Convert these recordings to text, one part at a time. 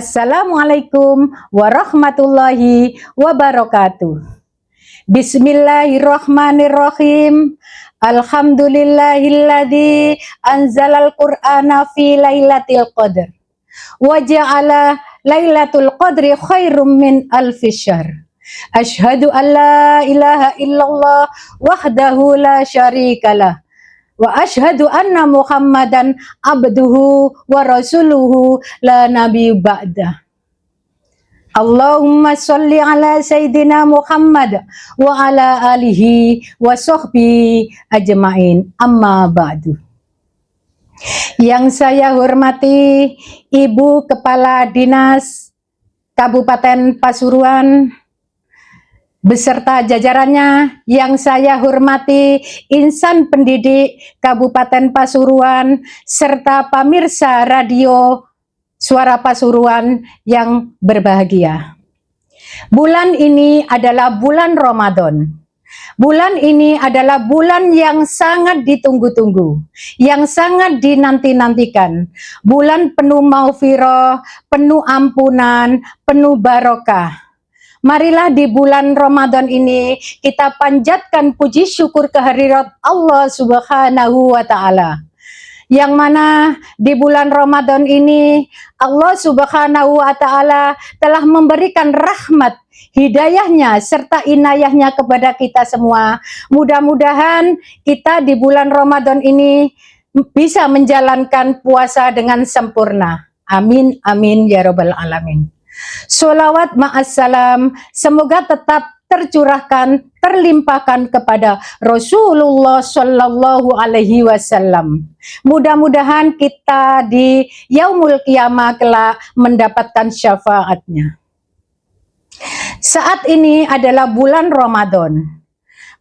Assalamualaikum warahmatullahi wabarakatuh. Bismillahirrahmanirrahim. Alhamdulillahilladzi anzalal qur'ana fi lailatul qadar wa ja'ala lailatul qadri khairum min alfi syahr. Asyhadu an la ilaha illallah wahdahu la syarikalah wa asyhadu anna Muhammadan abduhu wa rasuluhu la nabiyyu ba'da. Allahumma sholli ala sayyidina Muhammad wa ala alihi wa sahbihi ajmain. Amma ba'du. Yang saya hormati Ibu Kepala Dinas Kabupaten Pasuruan beserta jajarannya, yang saya hormati insan pendidik Kabupaten Pasuruan serta pemirsa radio Suara Pasuruan yang berbahagia. Bulan ini adalah bulan Ramadan. Bulan ini adalah bulan yang sangat ditunggu-tunggu, yang sangat dinanti-nantikan. Bulan penuh maghfirah, penuh ampunan, penuh barokah. Marilah di bulan Ramadan ini kita panjatkan puji syukur kehadirat Allah Subhanahu wa Ta'ala. Yang mana di bulan Ramadan ini Allah Subhanahu wa Ta'ala telah memberikan rahmat, hidayahnya serta inayahnya kepada kita semua. Mudah-mudahan kita di bulan Ramadan ini bisa menjalankan puasa dengan sempurna. Amin, amin, ya robbal alamin. Sholawat ma'assalam semoga tetap tercurahkan, terlimpahkan kepada Rasulullah Shallallahu Alaihi Wasallam. Mudah-mudahan kita di Yaumul Qiyamah kelak mendapatkan syafaatnya. Saat ini adalah bulan Ramadan.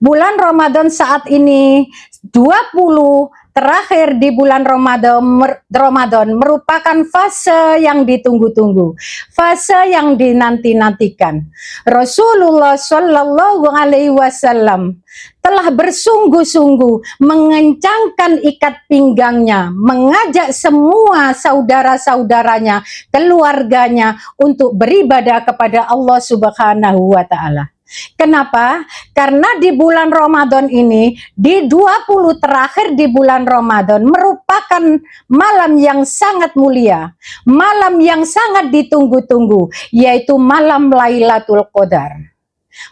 Bulan Ramadan saat ini 20 terakhir di bulan Ramadan merupakan fase yang ditunggu-tunggu, fase yang dinanti-nantikan. Rasulullah Shallallahu Alaihi Wasallam telah bersungguh-sungguh mengencangkan ikat pinggangnya, mengajak semua saudara-saudaranya, keluarganya untuk beribadah kepada Allah Subhanahu wa Ta'ala. Kenapa? Karena di bulan Ramadan ini, di 20 terakhir di bulan Ramadan merupakan malam yang sangat mulia, malam yang sangat ditunggu-tunggu, yaitu malam Lailatul Qadar.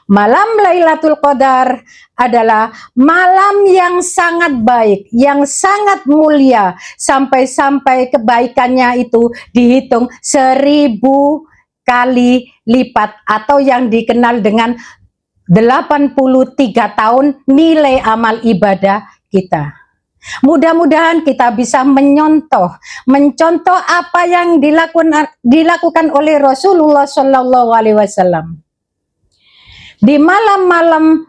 Malam Lailatul Qadar adalah malam yang sangat baik, yang sangat mulia, sampai-sampai kebaikannya itu dihitung 1000 kali lipat atau yang dikenal dengan 83 tahun nilai amal ibadah kita. Mudah-mudahan kita bisa mencontoh apa yang dilakukan oleh Rasulullah Shallallahu Alaihi Wasallam. Di malam-malam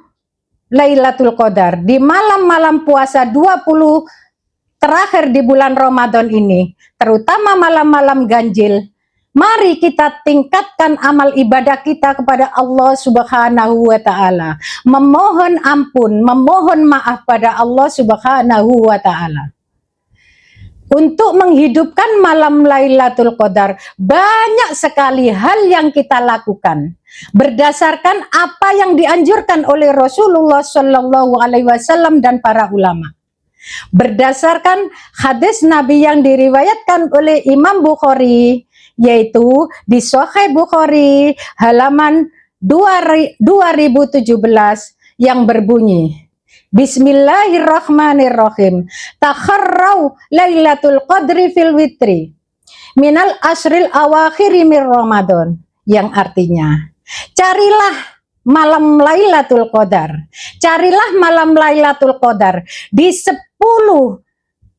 Lailatul Qadar, di malam-malam puasa 20 terakhir di bulan Ramadan ini, terutama malam-malam ganjil, mari kita tingkatkan amal ibadah kita kepada Allah Subhanahu wa Ta'ala. Memohon ampun, memohon maaf pada Allah Subhanahu wa Ta'ala. Untuk menghidupkan malam Lailatul Qadar, banyak sekali hal yang kita lakukan. Berdasarkan apa yang dianjurkan oleh Rasulullah Shallallahu Alaihi Wasallam dan para ulama. Berdasarkan hadis Nabi yang diriwayatkan oleh Imam Bukhari, yaitu di Sahih Bukhari halaman 2017 yang berbunyi, Bismillahirrahmanirrahim. Takharrau Lailatul Qadri fil witri minal asril awakhiri min Ramadan, yang artinya carilah malam Lailatul Qadar. Carilah malam Lailatul Qadar di 10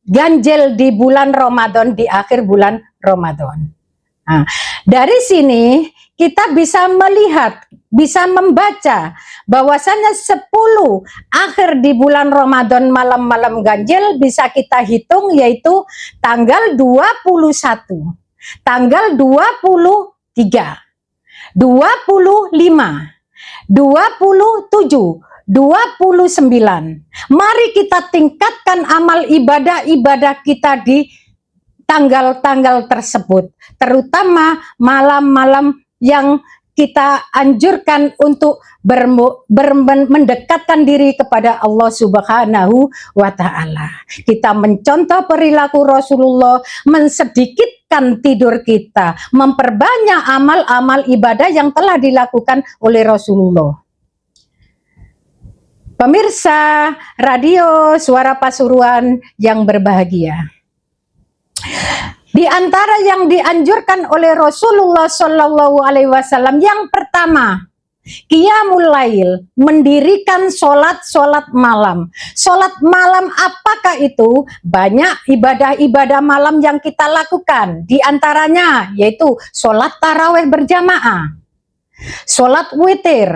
ganjil di bulan Ramadan, di akhir bulan Ramadan. Nah, dari sini kita bisa melihat, bisa membaca bahwasanya 10 akhir di bulan Ramadan malam-malam ganjil bisa kita hitung, yaitu tanggal 21, tanggal 23, 25, 27, 29. Mari kita tingkatkan amal ibadah-ibadah kita di tanggal-tanggal tersebut, terutama malam-malam yang kita anjurkan untuk mendekatkan diri kepada Allah Subhanahu wa Ta'ala. Kita mencontoh perilaku Rasulullah, mensedikitkan tidur kita, memperbanyak amal-amal ibadah yang telah dilakukan oleh Rasulullah. Pemirsa radio Suara Pasuruan yang berbahagia, di antara yang dianjurkan oleh Rasulullah Shallallahu Alaihi Wasallam, yang pertama, qiyamul lail, mendirikan sholat malam. Sholat malam apakah itu? Banyak ibadah-ibadah malam yang kita lakukan. Di antaranya yaitu sholat taraweh berjamaah, sholat witir,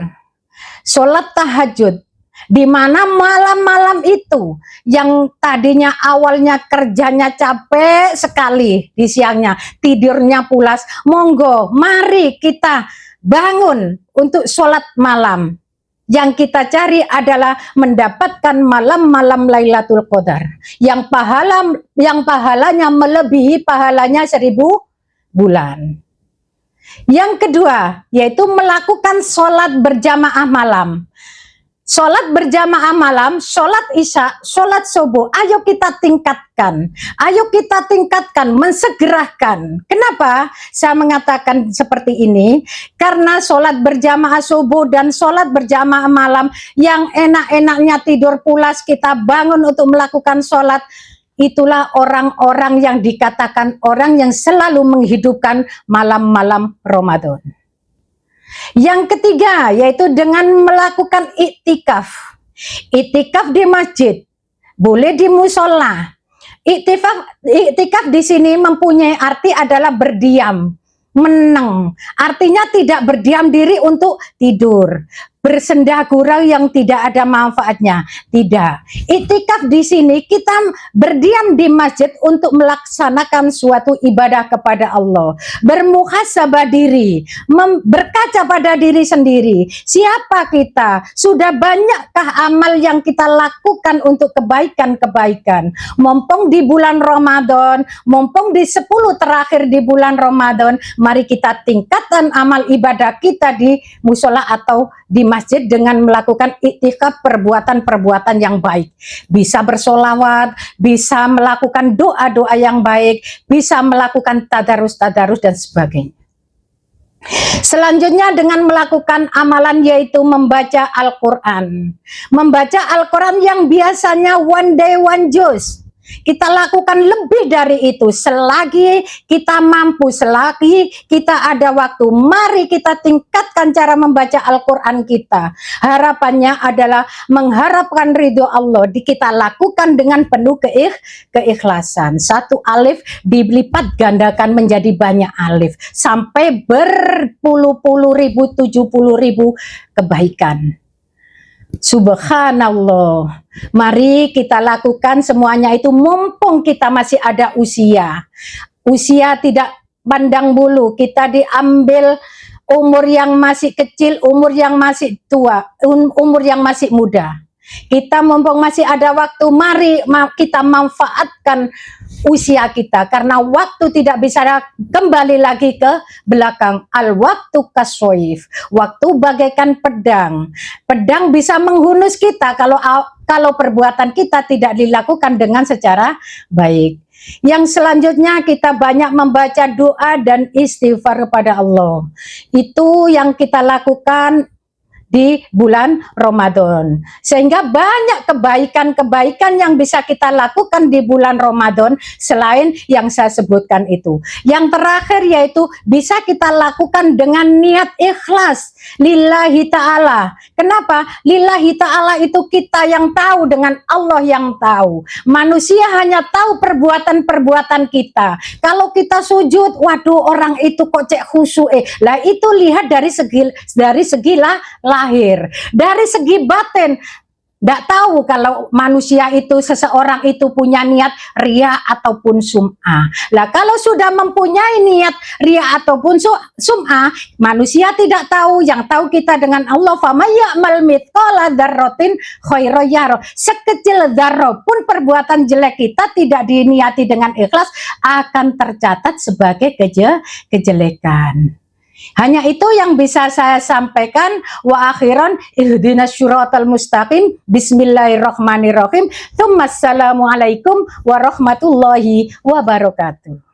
sholat tahajud. Di mana malam-malam itu yang tadinya awalnya kerjanya capek sekali di siangnya, tidurnya pulas, monggo mari kita bangun untuk sholat malam. Yang kita cari adalah mendapatkan malam-malam Lailatul Qadar yang pahalanya melebihi pahalanya 1000 bulan. Yang kedua yaitu melakukan sholat berjamaah malam. Sholat berjamaah malam, sholat isya, sholat subuh, ayo kita tingkatkan. Ayo kita tingkatkan, mensegerakan. Kenapa saya mengatakan seperti ini? Karena sholat berjamaah subuh dan sholat berjamaah malam yang enak-enaknya tidur pulas, kita bangun untuk melakukan sholat. Itulah orang-orang yang dikatakan orang yang selalu menghidupkan malam-malam Ramadan. Yang ketiga yaitu dengan melakukan iktikaf. Iktikaf di masjid, boleh di musola. Iktikaf di sini mempunyai arti adalah berdiam, meneng. Artinya tidak berdiam diri untuk tidur, bersenda gurau yang tidak ada manfaatnya. Tidak. Iktikaf di sini kita berdiam di masjid untuk melaksanakan suatu ibadah kepada Allah, bermuhasabah diri, berkaca pada diri sendiri. Siapa kita? Sudah banyakkah amal yang kita lakukan untuk kebaikan-kebaikan? Mumpung di bulan Ramadan, mumpung di 10 terakhir di bulan Ramadan, mari kita tingkatkan amal ibadah kita di musola atau di masjid dengan melakukan iktikaf, perbuatan-perbuatan yang baik. Bisa bersolawat, bisa melakukan doa-doa yang baik, bisa melakukan tadarus-tadarus dan sebagainya. Selanjutnya dengan melakukan amalan yaitu membaca Al-Quran. Membaca Al-Quran yang biasanya one day one juz, kita lakukan lebih dari itu. Selagi kita mampu, selagi kita ada waktu, mari kita tingkatkan cara membaca Al-Quran kita. Harapannya adalah mengharapkan ridho Allah. Kita lakukan dengan penuh keikhlasan. Satu alif dilipat gandakan menjadi banyak alif, sampai berpuluh-puluh ribu, 70.000 kebaikan. Subhanallah. Mari kita lakukan semuanya itu mumpung kita masih ada usia. Usia tidak pandang bulu. Kita diambil umur yang masih kecil, umur yang masih tua, umur yang masih muda. Kita mumpung masih ada waktu, mari kita manfaatkan usia kita, karena waktu tidak bisa kembali lagi ke belakang. Al waktu kasoif, waktu bagaikan pedang. Pedang bisa menghunus kita kalau perbuatan kita tidak dilakukan dengan secara baik. Yang selanjutnya kita banyak membaca doa dan istighfar kepada Allah. Itu yang kita lakukan di bulan Ramadan, sehingga banyak kebaikan-kebaikan yang bisa kita lakukan di bulan Ramadan selain yang saya sebutkan itu. Yang terakhir yaitu bisa kita lakukan dengan niat ikhlas lillahi ta'ala. Kenapa? Lillahi ta'ala itu kita yang tahu dengan Allah yang tahu. Manusia hanya tahu perbuatan-perbuatan kita. Kalau kita sujud, waduh orang itu kok cek khusyuk. Lah itu lihat dari segi lahir. Dari segi batin, Nggak tahu kalau manusia itu, seseorang itu punya niat ria ataupun sum'ah. Lah kalau sudah mempunyai niat ria ataupun sum'ah, manusia tidak tahu. Yang tahu kita dengan Allah. Faman ya'mal mithqala dzarratin khairan yarah. Sekecil dzarrah pun perbuatan jelek kita tidak diniati dengan ikhlas akan tercatat sebagai kejelekan. Hanya itu yang bisa saya sampaikan. Wa akhiran ihdinas syiratal mustaqim. Bismillahirrahmanirrahim. Tsumma assalamualaikum warahmatullahi wabarakatuh.